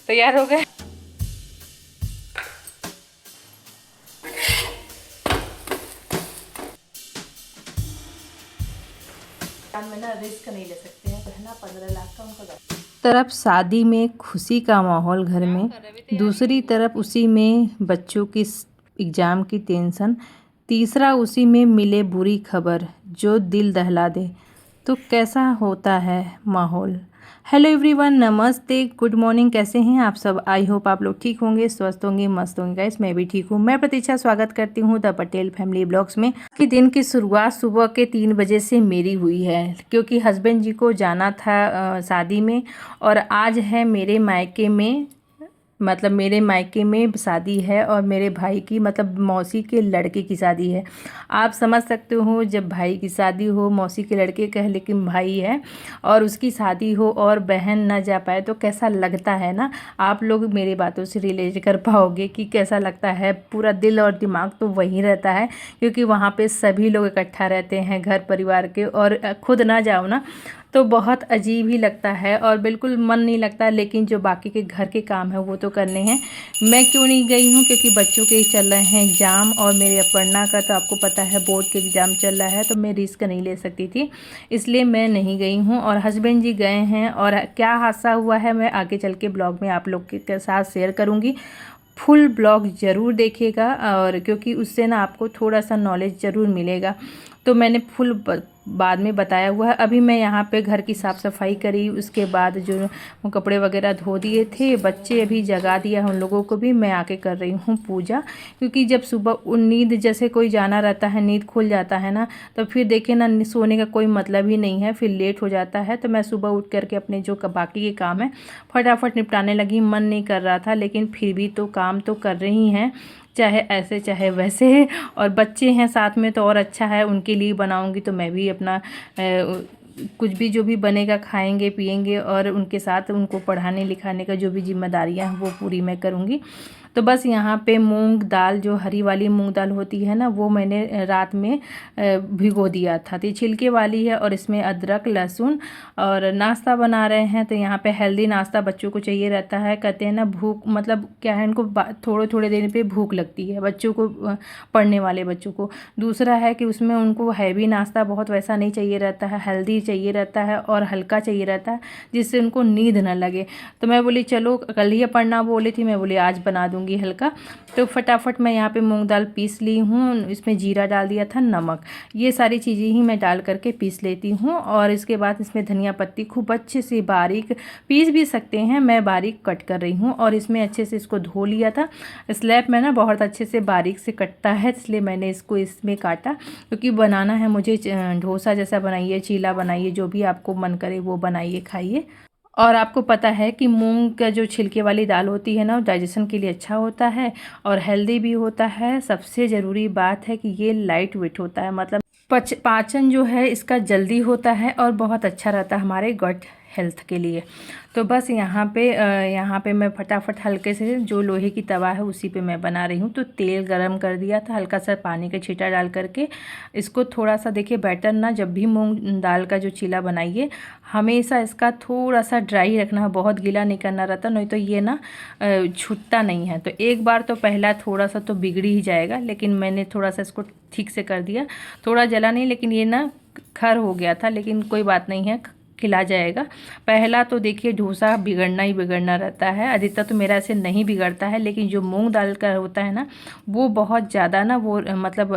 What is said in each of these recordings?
तैयार हो गए। में ना रिस्क नहीं ले सकते हैं, पहना 15 लाख का उनका तरफ शादी में खुशी का माहौल घर में, दूसरी तरफ उसी में बच्चों की एग्ज़ाम की टेंशन, तीसरा उसी में मिले बुरी खबर जो दिल दहला दे। तो कैसा होता है माहौल। हेलो एवरीवन, नमस्ते, गुड मॉर्निंग। कैसे हैं आप सब? आई होप आप लोग ठीक होंगे, स्वस्थ होंगे, मस्त होंगे। गाइस मैं भी ठीक हूँ। मैं प्रतीक्षा स्वागत करती हूँ द पटेल फैमिली ब्लॉग्स में। कि दिन की शुरुआत सुबह के 3 बजे से मेरी हुई है, क्योंकि हस्बैंड जी को जाना था शादी में। और आज है मेरे मायके में, मतलब मेरे मायके में शादी है और मेरे भाई की, मतलब मौसी के लड़के की शादी है। आप समझ सकते हो, जब भाई की शादी हो, मौसी के लड़के का है लेकिन भाई है, और उसकी शादी हो और बहन ना जा पाए तो कैसा लगता है ना। आप लोग मेरी बातों से रिलेट कर पाओगे कि कैसा लगता है। पूरा दिल और दिमाग तो वहीं रहता है, क्योंकि वहाँ पे सभी लोग इकट्ठा रहते हैं घर परिवार के, और खुद ना जाओ ना तो बहुत अजीब ही लगता है और बिल्कुल मन नहीं लगता। लेकिन जो बाकी के घर के काम है वो तो करने हैं। मैं क्यों नहीं गई हूँ? क्योंकि बच्चों के चल रहे हैं एग्ज़ाम, और मेरे अपर्णा का तो आपको पता है बोर्ड के एग्ज़ाम चल रहा है, तो मैं रिस्क नहीं ले सकती थी, इसलिए मैं नहीं गई हूँ। और हस्बैंड जी गए हैं, और क्या हादसा हुआ है मैं आगे चल के ब्लॉग में आप लोग के साथ शेयर करूँगी। फुल ब्लॉग ज़रूर देखिएगा, और क्योंकि उससे ना आपको थोड़ा सा नॉलेज ज़रूर मिलेगा। तो मैंने फुल बाद में बताया हुआ है। अभी मैं यहाँ पे घर की साफ़ सफाई करी, उसके बाद जो कपड़े वगैरह धो दिए थे, बच्चे अभी जगा दिया उन लोगों को भी, मैं आके कर रही हूँ पूजा। क्योंकि जब सुबह नींद जैसे कोई जाना रहता है, नींद खुल जाता है ना, तो फिर देखिए ना सोने का कोई मतलब ही नहीं है, फिर लेट हो जाता है। तो मैं सुबह उठ करके अपने जो बाकी के काम है फटाफट निपटाने लगी। मन नहीं कर रहा था, लेकिन फिर भी तो काम तो कर रही हैं, चाहे ऐसे चाहे वैसे। और बच्चे हैं साथ में तो और अच्छा है, उनके लिए बनाऊंगी तो मैं भी अपना कुछ भी जो भी बनेगा खाएंगे पिएंगे, और उनके साथ उनको पढ़ाने लिखाने का जो भी जिम्मेदारियां हैं वो पूरी मैं करूंगी। तो बस यहाँ पे मूंग दाल, जो हरी वाली मूंग दाल होती है ना, वो मैंने रात में भिगो दिया था। तो ये छिलके वाली है, और इसमें अदरक लहसुन, और नाश्ता बना रहे हैं। तो यहाँ पे हेल्दी नाश्ता बच्चों को चाहिए रहता है। कहते हैं ना भूख, मतलब क्या है, इनको थोड़े थोड़े देर पे भूख लगती है बच्चों को, पढ़ने वाले बच्चों को। दूसरा है कि उसमें उनको हैवी नाश्ता बहुत वैसा नहीं चाहिए रहता है, हेल्दी चाहिए रहता है और हल्का चाहिए रहता है, जिससे उनको नींद न लगे। तो मैं बोली चलो, कल ही पढ़ना बोली थी, मैं बोली आज बना दूंगी हल्का। तो फटाफट मैं यहाँ पे मूंग दाल पीस ली हूँ, इसमें जीरा डाल दिया था, नमक, ये सारी चीज़ें ही मैं डाल करके पीस लेती हूँ। और इसके बाद इसमें धनिया पत्ती खूब अच्छे से बारीक पीस भी सकते हैं, मैं बारीक कट कर रही हूँ। और इसमें अच्छे से इसको धो लिया था। स्लैब में ना बहुत अच्छे से बारीक से कटता है, इसलिए मैंने इसको इसमें काटा, क्योंकि बनाना है मुझे डोसा जैसा बनाइए, चीला बनाइए, जो भी आपको मन करे वो बनाइए खाइए। और आपको पता है कि मूंग का जो छिलके वाली दाल होती है ना, डाइजेशन के लिए अच्छा होता है और हेल्दी भी होता है। सबसे ज़रूरी बात है कि ये लाइट वेट होता है, मतलब पाचन जो है इसका जल्दी होता है, और बहुत अच्छा रहता है हमारे गट हेल्थ के लिए। तो बस यहाँ पे मैं फटाफट हल्के से, जो लोहे की तवा है उसी पे मैं बना रही हूँ। तो तेल गरम कर दिया था, हल्का सा पानी का छींटा डाल करके इसको थोड़ा सा, देखिए बैटर ना, जब भी मूंग दाल का जो चीला बनाइए हमेशा इसका थोड़ा सा ड्राई रखना है, बहुत गीला नहीं करना रहता, नहीं तो ये ना छूटता नहीं है। तो एक बार तो पहला थोड़ा सा तो बिगड़ ही जाएगा, लेकिन मैंने थोड़ा सा इसको ठीक से कर दिया, थोड़ा जला नहीं, लेकिन ये ना खर हो गया था, लेकिन कोई बात नहीं है, खिला जाएगा। पहला तो देखिए डोसा बिगड़ना ही बिगड़ना रहता है, अधिकतर तो मेरा ऐसे नहीं बिगड़ता है, लेकिन जो मूंग दाल का होता है ना, वो बहुत ज़्यादा ना, वो मतलब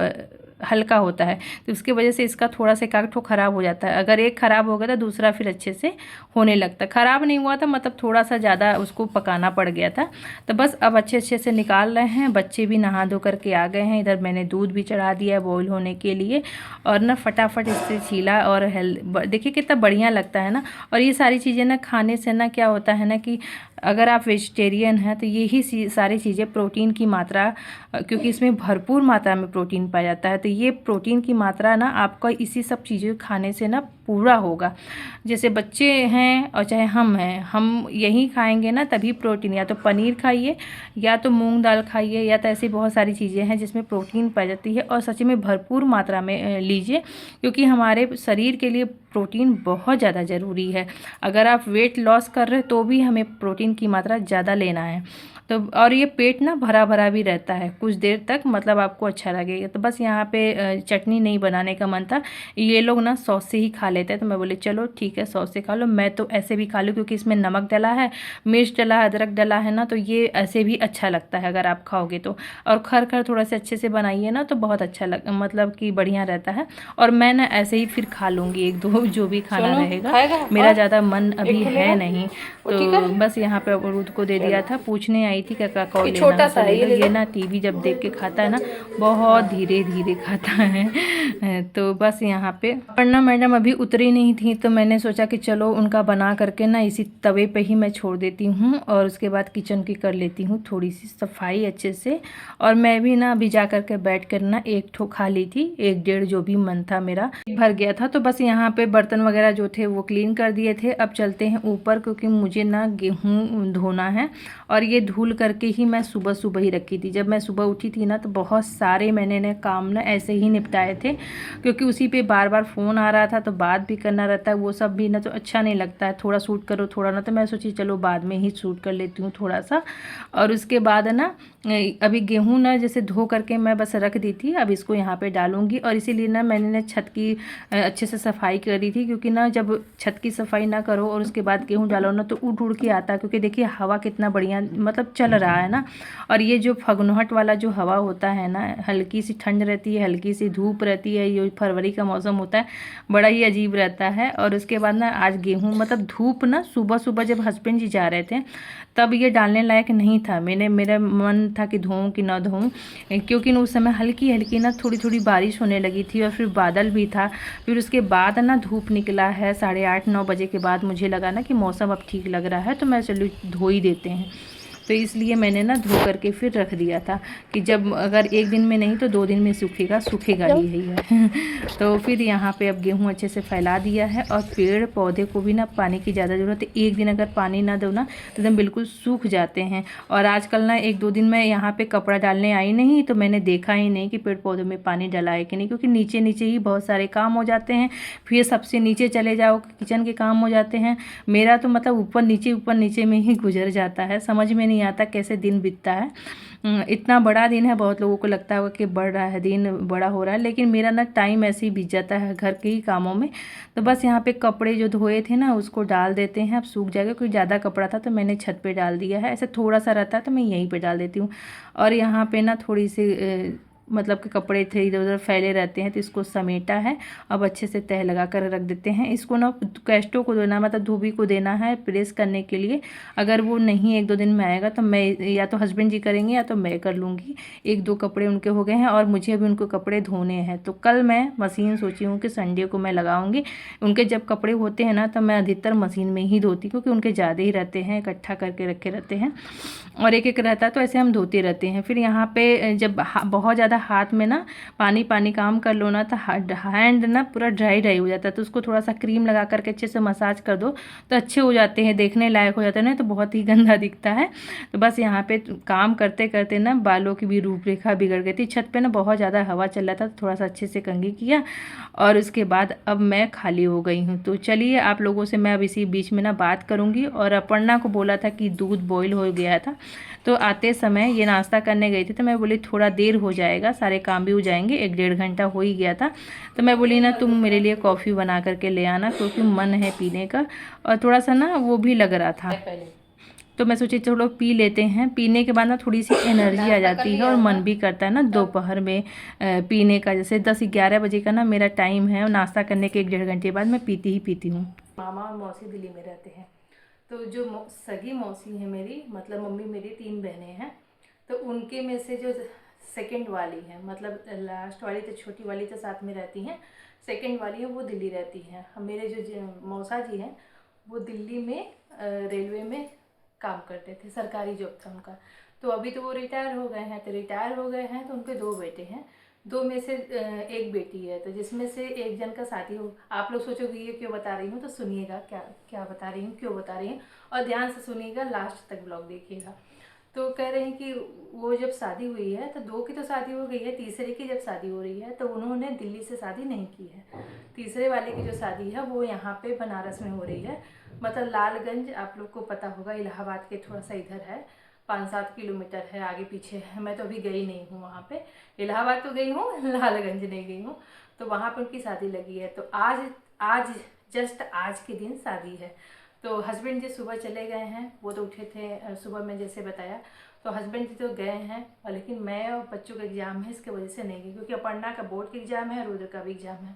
हल्का होता है, तो उसकी वजह से इसका थोड़ा सा एक ठो ख़राब हो जाता है। अगर एक ख़राब हो गया तो दूसरा फिर अच्छे से होने लगता है। ख़राब नहीं हुआ था, मतलब थोड़ा सा ज़्यादा उसको पकाना पड़ गया था। तो बस अब अच्छे से निकाल रहे हैं। बच्चे भी नहा धो करके आ गए हैं, इधर मैंने दूध भी चढ़ा दिया है बॉईल होने के लिए, और ना फटाफट इससे छीला, और देखिए कितना बढ़िया लगता है ना। और ये सारी चीज़ें ना खाने से ना क्या होता है ना, कि अगर आप वेजिटेरियन हैं तो यही सारी चीज़ें प्रोटीन की मात्रा, क्योंकि इसमें भरपूर मात्रा में प्रोटीन पाया जाता है, तो ये प्रोटीन की मात्रा ना आपका इसी सब चीज़ें खाने से ना पूरा होगा। जैसे बच्चे हैं और चाहे हम हैं, हम यही खाएंगे ना तभी प्रोटीन, या तो पनीर खाइए, या तो मूंग दाल खाइए, या तो ऐसी बहुत सारी चीज़ें हैं जिसमें प्रोटीन पाई जाती है, और सच में भरपूर मात्रा में लीजिए, क्योंकि हमारे शरीर के लिए प्रोटीन बहुत ज़्यादा ज़रूरी है। अगर आप वेट लॉस कर रहे हैं तो भी हमें प्रोटीन की मात्रा ज़्यादा लेना है। तो और ये पेट ना भरा भरा भी रहता है कुछ देर तक, मतलब आपको अच्छा लगेगा। तो बस यहाँ पे चटनी नहीं बनाने का मन था, ये लोग ना सॉस से ही खा लेते हैं, तो मैं बोली चलो ठीक है सॉस से खा लो। मैं तो ऐसे भी खा लूँ क्योंकि इसमें नमक डला है, मिर्च डला है, अदरक डला है ना, तो ये ऐसे भी अच्छा लगता है अगर आप खाओगे तो। और खर खर थोड़ा सा अच्छे से बनाइए ना तो बहुत अच्छा मतलब कि बढ़िया रहता है। और मैं ना ऐसे ही फिर खा लूँगी एक दो जो भी खाना रहेगा, मेरा ज़्यादा मन अभी है नहीं। तो बस यहाँ पे अमरूद को दे दिया था, पूछने आई थी क्या कौन लेना है तो ले लो। ये ना टीवी जब देख के खाता है ना बहुत धीरे धीरे खाता है। तो बस यहाँ पे पढ़ना मैडम अभी उतरी नहीं थी, तो मैंने सोचा कि चलो उनका बना करके ना इसी तवे पे ही मैं छोड़ देती हूँ और उसके बाद किचन की कर लेती हूँ थोड़ी सी सफाई अच्छे से। और मैं भी ना अभी जा करके बैठ कर ना एक ठो खा ली थी, एक डेढ़ जो भी मन था मेरा भर गया था। तो बस यहाँ पे बर्तन वगैरह जो थे वो क्लीन कर दिए थे। अब चलते हैं ऊपर क्योंकि मुझे ना गेहूँ धोना है और ये धुल करके ही मैं सुबह सुबह ही रखी थी। जब मैं सुबह उठी थी ना तो बहुत सारे मैंने ना काम ना ऐसे ही निपटाए थे क्योंकि उसी पे बार बार फ़ोन आ रहा था तो बात भी करना रहता है, वो सब भी ना तो अच्छा नहीं लगता है। थोड़ा शूट करो थोड़ा ना, तो मैं सोची चलो बाद में ही शूट कर लेती हूँ थोड़ा सा। और उसके बाद ना अभी गेहूँ ना जैसे धो करके मैं बस रख दी थी, अब इसको यहाँ पे डालूंगी। और इसीलिए ना मैंने ना छत की अच्छे से सफाई करी थी क्योंकि ना जब छत की सफाई ना करो और उसके बाद गेहूँ डालो ना तो उड़ उड़ के आता है, क्योंकि देखिए हवा कितना बढ़िया मतलब चल रहा है ना। और ये जो फगनोहट वाला जो हवा होता है ना, हल्की सी ठंड रहती है, हल्की सी धूप रहती है, ये फरवरी का मौसम होता है, बड़ा ही अजीब रहता है। और उसके बाद ना आज गेहूँ मतलब धूप ना सुबह सुबह जब हस्बैंड जी जा रहे थे तब ये डालने लायक नहीं था। मेरा मन था कि धोऊं कि ना धोऊं, क्योंकि उस समय हल्की हल्की ना थोड़ी थोड़ी बारिश होने लगी थी और फिर बादल भी था। फिर उसके बाद ना धूप निकला है 8:30-9 बजे के बाद, मुझे लगा ना कि मौसम अब ठीक लग रहा है तो मैं चलो धो ही देते हैं। तो इसलिए मैंने ना धो करके फिर रख दिया था कि जब अगर एक दिन में नहीं तो 2 दिन में सूखेगा, सूखेगा ही है। तो फिर यहाँ पे अब गेहूँ अच्छे से फैला दिया है। और पेड़ पौधे को भी ना पानी की ज़्यादा ज़रूरत है, एक दिन अगर पानी ना दो ना तो एकदम बिल्कुल सूख जाते हैं। और आजकल ना 1-2 दिन मैं यहाँ पे कपड़ा डालने आई नहीं तो मैंने देखा ही नहीं कि पेड़ पौधों में पानी डला है कि नहीं, क्योंकि नीचे नीचे ही बहुत सारे काम हो जाते हैं। फिर सबसे नीचे चले जाओ किचन के काम हो जाते हैं। मेरा तो मतलब ऊपर नीचे में ही गुजर जाता है, समझ में नहीं आता कैसे दिन बीतता है। इतना बड़ा दिन है, बहुत लोगों को लगता होगा कि बढ़ रहा है दिन, बड़ा हो रहा है, लेकिन मेरा ना टाइम ऐसे ही बीत जाता है घर के ही कामों में। तो बस यहाँ पे कपड़े जो धोए थे ना उसको डाल देते हैं, अब सूख जाएगा। कोई ज़्यादा कपड़ा था तो मैंने छत पे डाल दिया है, ऐसे थोड़ा सा रहता है तो मैं यहीं पे डाल देती हूँ। और यहाँ पे ना थोड़ी सी मतलब कि कपड़े थे इधर उधर फैले रहते हैं तो इसको समेटा है। अब अच्छे से तह लगा कर रख देते हैं। इसको ना कैस्टो को देना मतलब धोबी को देना है प्रेस करने के लिए। अगर वो नहीं 1-2 दिन में आएगा तो मैं या तो हस्बैंड जी करेंगे या तो मैं कर लूँगी। 1-2 कपड़े उनके हो गए हैं और मुझे अभी उनको कपड़े धोने हैं। तो कल मैं मशीन सोची हूँ कि संडे को मैं लगाऊँगी। उनके जब कपड़े होते हैं ना तो मैं अधिकतर मशीन में ही धोती क्योंकि उनके ज़्यादा ही रहते हैं, इकट्ठा करके रखे रहते हैं और एक एक रहता है तो ऐसे हम धोते रहते हैं। फिर यहाँ पे जब बहुत ज़्यादा हाथ में ना पानी पानी काम कर लो ना तो हैंड ना पूरा ड्राई ड्राई हो जाता है, तो उसको थोड़ा सा क्रीम लगा करके अच्छे से मसाज कर दो तो अच्छे हो जाते हैं, देखने लायक हो जाते हैं। ना तो बहुत ही गंदा दिखता है। तो बस यहाँ पे काम करते करते ना बालों की भी रूपरेखा बिगड़ गई थी। छत पे ना बहुत ज़्यादा हवा चल रहा था तो थोड़ा सा अच्छे से कंघी किया और उसके बाद अब मैं खाली हो गई हूँ। तो चलिए आप लोगों से मैं अब इसी बीच में ना बात करूँगी। और अपर्णा को बोला था कि दूध बॉईल हो गया था तो आते समय ये नाश्ता करने गई थी तो मैं बोली थोड़ा देर हो जाएगा, सारे काम भी हो जाएंगे, 1-1.5 घंटा हो ही गया था। तो मैं बोली ना तुम मेरे लिए कॉफ़ी बना करके ले आना क्योंकि मन है पीने का और थोड़ा सा ना वो भी लग रहा था। तो मैं सोची चलो पी लेते हैं, पीने के बाद ना थोड़ी सी एनर्जी आ जाती है और मन भी करता है ना दोपहर में पीने का। जैसे 10-11 बजे का ना मेरा टाइम है और नाश्ता करने के 1-1.5 घंटे बाद मैं पीती ही पीती हूँ। मामा और मौसी दिल्ली में रहते हैं तो जो सगी मौसी है मेरी मतलब मम्मी मेरी 3 बहनें हैं तो उनके में से जो सेकंड वाली है मतलब लास्ट वाली तो छोटी वाली तो साथ में रहती हैं, सेकंड वाली है वो दिल्ली रहती हैं। मेरे जो मौसा जी हैं वो दिल्ली में रेलवे में काम करते थे, सरकारी जॉब था उनका। तो अभी तो वो रिटायर हो गए हैं, तो रिटायर हो गए हैं तो उनके 2 बेटे हैं, 2 में से एक बेटी है। तो जिसमें से एक जन का शादी हो। आप लोग सोचोगे ये क्यों बता रही हूँ, तो सुनिएगा क्या क्या बता रही हूँ, क्यों बता रही हूँ और ध्यान से सुनिएगा, लास्ट तक ब्लॉग देखिएगा। तो कह रहे हैं कि वो जब शादी हुई है तो 2 की तो शादी हो गई है, तीसरे की जब शादी हो रही है तो उन्होंने दिल्ली से शादी नहीं की है। तीसरे वाले की जो शादी है वो यहाँ पे बनारस में हो रही है। मतलब लालगंज आप लोग को पता होगा, इलाहाबाद के थोड़ा सा इधर है, 5-7 किलोमीटर है आगे पीछे है। मैं तो अभी गई नहीं हूँ वहाँ पे, इलाहाबाद तो गई हूँ, लालगंज नहीं गई हूँ। तो वहाँ पर उनकी शादी लगी है। तो आज आज जस्ट आज के दिन शादी है। तो हस्बैंड जी सुबह चले गए हैं, वो तो उठे थे सुबह में जैसे बताया। तो हस्बैंड जी तो गए हैं, और लेकिन मैं और बच्चों का एग्ज़ाम है इसके वजह से नहीं गई, क्योंकि अपर्णा का बोर्ड का एग्ज़ाम है, रुद्र का भी एग्ज़ाम है।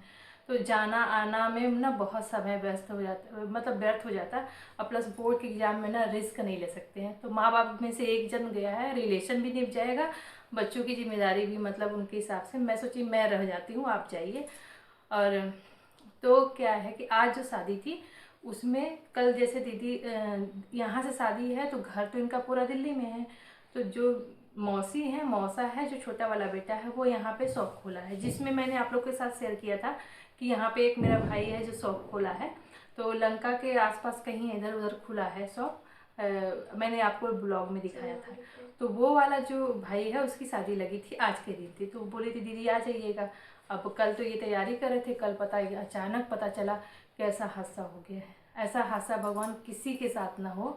तो जाना आना में ना बहुत समय व्यस्त हो जाता, मतलब व्यर्थ हो जाता। और प्लस बोर्ड के एग्ज़ाम में ना रिस्क नहीं ले सकते हैं। तो माँ बाप में से एक जन गया है, रिलेशन भी निभ जाएगा, बच्चों की जिम्मेदारी भी, मतलब उनके हिसाब से मैं सोची मैं रह जाती हूँ, आप जाइए। और तो क्या है कि आज जो शादी थी उसमें कल जैसे दीदी यहाँ से शादी है तो घर तो इनका पूरा दिल्ली में है। तो जो मौसी है, मौसा है, जो छोटा वाला बेटा है, वो यहाँ पे शॉप खोला है, जिसमें मैंने आप लोग के साथ शेयर किया था कि यहाँ पे एक मेरा भाई है जो शॉप खोला है। तो लंका के आसपास कहीं इधर उधर खुला है शॉप। मैंने आपको ब्लॉग में दिखाया था। तो वो वाला जो भाई है उसकी शादी लगी थी, आज के दिन थी। तो बोली थी दीदी आ जाइएगा। अब कल तो ये तैयारी कर रहे थे, कल अचानक पता चला कि ऐसा हादसा हो गया है। ऐसा हादसा भगवान किसी के साथ ना हो,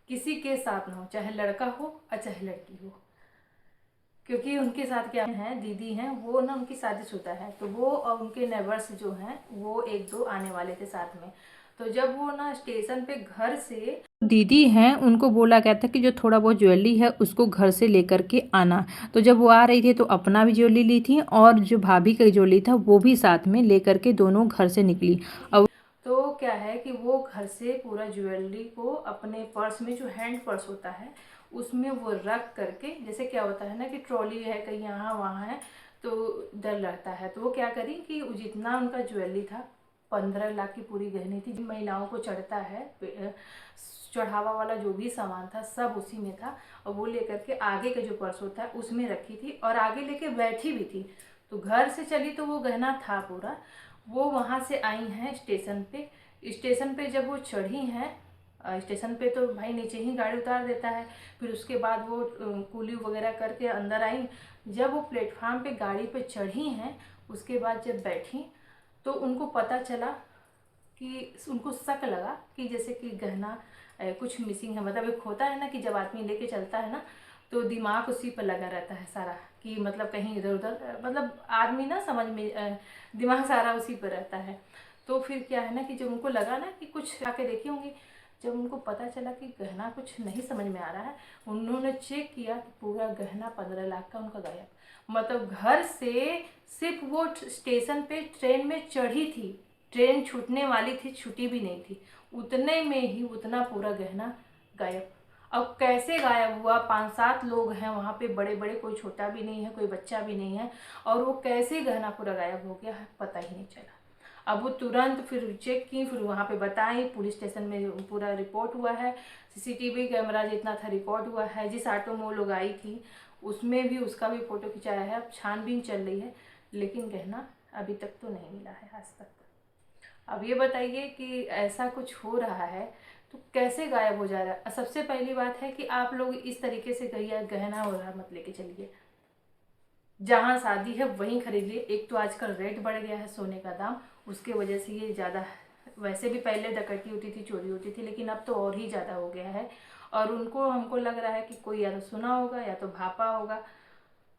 किसी के साथ ना हो, चाहे लड़का हो और चाहे लड़की हो। क्योंकि उनके साथ क्या है, दीदी हैं वो ना, उनकी शादीशुदा है, तो वो और उनके नेबर्स जो हैं वो 1-2 आने वाले थे साथ में। तो जब वो ना स्टेशन पे घर से दीदी हैं उनको बोला गया था कि जो थोड़ा बहुत ज्वेलरी है उसको घर से लेकर के आना। तो जब वो आ रही थी तो अपना भी ज्वेलरी ली थी, और जो भाभी का ज्वेलरी था वो भी साथ में लेकर के दोनों घर से निकली। अब तो क्या है कि वो घर से पूरा ज्वेलरी को अपने पर्स में, जो हैंड पर्स होता है, उसमें वो रख करके, जैसे क्या होता है ना कि ट्रॉली है कहीं यहाँ वहाँ है तो डर लगता है, तो वो क्या करी कि जितना उनका ज्वेलरी था, 15 लाख की पूरी गहनी थी। महिलाओं को चढ़ता है चढ़ावा वाला जो भी सामान था सब उसी में था, और वो लेकर के आगे का जो पर्स होता है उसमें रखी थी, और आगे लेके बैठी भी थी। तो घर से चली तो वो गहना था पूरा। वो वहाँ से आई हैं स्टेशन पे। स्टेशन पे जब वो चढ़ी हैं, स्टेशन पे तो भाई नीचे ही गाड़ी उतार देता है, फिर उसके बाद वो कूली वगैरह करके अंदर आई। जब वो प्लेटफार्म पे गाड़ी पे चढ़ी हैं, उसके बाद जब बैठी तो उनको पता चला कि, उनको शक लगा कि जैसे कि गहना कुछ मिसिंग है। मतलब एक होता है ना कि जब आदमी लेके चलता है ना तो दिमाग उसी पर लगा रहता है सारा, कि मतलब कहीं इधर उधर, मतलब आदमी ना समझ में दिमाग सारा उसी पर रहता है। तो फिर क्या है ना कि जब उनको लगा ना कि कुछ आके देखी होंगी, जब उनको पता चला कि गहना कुछ नहीं समझ में आ रहा है, उन्होंने चेक किया कि पूरा गहना 15 लाख का उनका गायब। मतलब घर से सिर्फ वो स्टेशन पे ट्रेन में चढ़ी थी, ट्रेन छूटने वाली थी, छुट्टी भी नहीं थी, उतने में ही उतना पूरा गहना गायब। अब कैसे गायब हुआ, 5-7 लोग हैं वहाँ पे, बड़े बड़े, कोई छोटा भी नहीं है, कोई बच्चा भी नहीं है, और वो कैसे गहना पूरा गायब हो गया है पता ही नहीं चला। अब वो तुरंत फिर चेक की, फिर वहाँ पे बताई, पुलिस स्टेशन में पूरा रिपोर्ट हुआ है, सीसीटीवी कैमरा जितना था रिकॉर्ड हुआ है। जिस ऑटो में वो लोग आई थी उसमें भी उसका भी फ़ोटो खिंचाया है। अब छानबीन चल रही है, लेकिन गहना अभी तक तो नहीं मिला है, आज तक। अब ये बताइए कि ऐसा कुछ हो रहा है तो कैसे गायब हो जा रहा है। सबसे पहली बात है कि आप लोग इस तरीके से गहना वगैरह मत लेके चलिए, जहाँ शादी है वहीं खरीद लिए। एक तो आजकल रेट बढ़ गया है सोने का दाम, उसके वजह से ये ज़्यादा, वैसे भी पहले डकैती होती थी, चोरी होती थी, लेकिन अब तो और ही ज़्यादा हो गया है। और उनको, हमको लग रहा है कि कोई या तो सुना होगा या तो भापा होगा।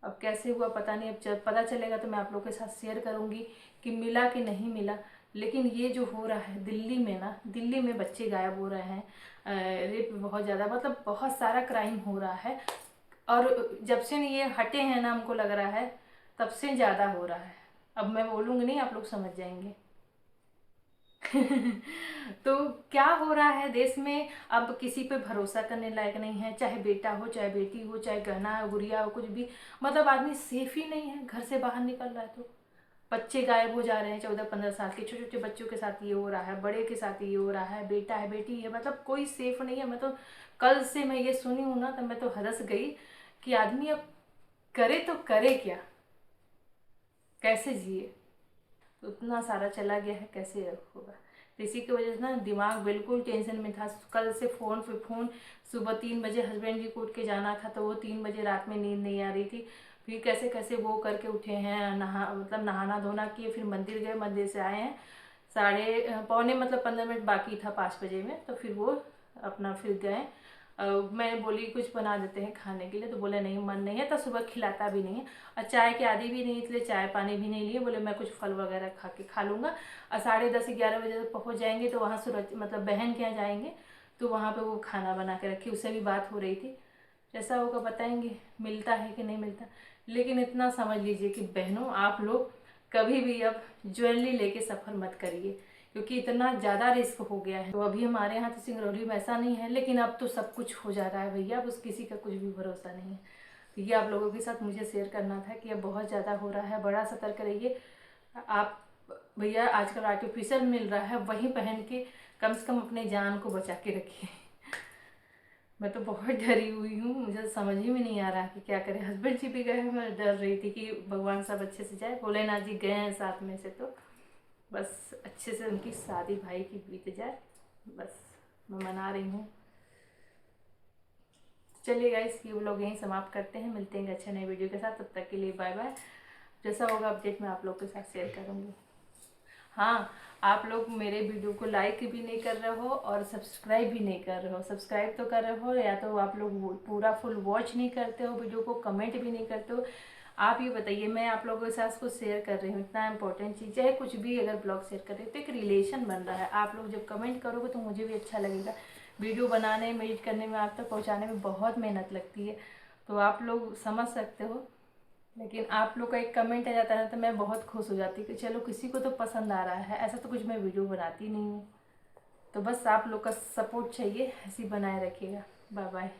अब कैसे हुआ पता नहीं, अब जब पता चलेगा तो मैं आप लोग के साथ शेयर करूँगी कि मिला कि नहीं मिला। लेकिन ये जो हो रहा है दिल्ली में ना, दिल्ली में बच्चे गायब हो रहे हैं, रेप बहुत ज़्यादा, मतलब बहुत सारा क्राइम हो रहा है। और जब से ये हटे हैं ना, हमको लग रहा है तब से ज़्यादा हो रहा है। अब मैं बोलूँगी नहीं, आप लोग समझ जाएंगे। तो क्या हो रहा है देश में, अब किसी पे भरोसा करने लायक नहीं है, चाहे बेटा हो, चाहे बेटी हो, चाहे गहना हो, गुड़िया हो, कुछ भी, मतलब आदमी सेफ ही नहीं है। घर से बाहर निकल रहा है तो बच्चे गायब हो जा रहे हैं, 14-15 साल के छोटे छोटे बच्चों के साथ ये हो रहा है, बड़े के साथ ये हो रहा है, बेटा है, बेटी है, मतलब कोई सेफ नहीं है। मैं तो कल से मैं ये सुनी हूँ ना, तो मैं तो हंस गई कि आदमी अब करे तो करे क्या, कैसे जिए। तो इतना सारा चला गया है, कैसे होगा। तो इसी की वजह से ना दिमाग बिल्कुल टेंशन में था। कल से फ़ोन पे फ़ोन, सुबह 3 बजे हस्बैंड जी को उठ के जाना था, तो वो 3 बजे रात में नींद नहीं आ रही थी। फिर कैसे कैसे वो करके उठे हैं, नहाना धोना किए, फिर मंदिर गए, मंदिर से आए हैं साढ़े पौने 15 मिनट बाकी था 5 बजे में, तो फिर वो अपना फिर गए। मैं बोली कुछ बना देते हैं खाने के लिए, तो बोले नहीं मन नहीं है, तो सुबह खिलाता भी नहीं है और चाय के आदि भी नहीं, इसलिए चाय पानी भी नहीं लिए। बोले मैं कुछ फल वगैरह खा लूँगा। और 10:30-11 बजे तक पहुँच जाएंगे, तो वहाँ बहन के यहाँ जाएंगे, तो वहाँ पे वो खाना बना के रखी। उससे भी बात हो रही थी, जैसा होगा बताएंगे मिलता है कि नहीं मिलता। लेकिन इतना समझ लीजिए कि बहनों, आप लोग कभी भी अब ज्वेलरी लेके सफ़र मत करिए, क्योंकि इतना ज़्यादा रिस्क हो गया है। तो अभी हमारे यहाँ तो सिंगरौली में ऐसा नहीं है, लेकिन अब तो सब कुछ हो जा रहा है भैया, अब उस किसी का कुछ भी भरोसा नहीं है। तो ये आप लोगों के साथ मुझे शेयर करना था कि अब बहुत ज़्यादा हो रहा है, बड़ा सतर्क रहिए आप भैया। आजकल आर्टिफिशियल मिल रहा है, वही पहन के कम से कम अपने जान को बचा के रखिए। मैं तो बहुत डरी हुई हूँ, मुझे तो समझ ही में नहीं आ रहा कि क्या करें। हस्बैंड जी भी गए, मैं डर रही थी कि भगवान सब अच्छे से जाए। भोलेनाथ जी गए हैं साथ में से, तो बस अच्छे से उनकी शादी भाई की बीत जाए, बस मैं मना रही हूँ। चलिए गाइस, ये व्लॉग यहीं समाप्त करते हैं, मिलते हैं अच्छे नए वीडियो के साथ। तब तक के लिए बाय बाय। जैसा होगा अपडेट मैं आप लोग के साथ शेयर करूँगी। हाँ, आप लोग मेरे वीडियो को लाइक भी नहीं कर रहे हो और सब्सक्राइब भी नहीं कर रहे हो। सब्सक्राइब तो कर रहे हो, या तो आप लोग पूरा फुल वॉच नहीं करते हो वीडियो को, कमेंट भी नहीं करते हो। आप ये बताइए, मैं आप लोगों के साथ कुछ शेयर कर रही हूँ, इतना इंपॉर्टेंट चीज़ है, कुछ भी अगर ब्लॉग शेयर कर रही हूँ तो एक रिलेशन बन रहा है। आप लोग जब कमेंट करोगे तो मुझे भी अच्छा लगेगा। वीडियो बनाने में, एडिट करने में, आप तक पहुँचाने में बहुत मेहनत लगती है, तो आप लोग समझ सकते हो। लेकिन आप लोग का एक कमेंट आ जाता है तो मैं बहुत खुश हो जाती हूँ कि चलो किसी को तो पसंद आ रहा है। ऐसा तो कुछ मैं वीडियो बनाती नहीं हूँ, तो बस आप लोग का सपोर्ट चाहिए, ऐसी बनाए रखिएगा। Bye bye.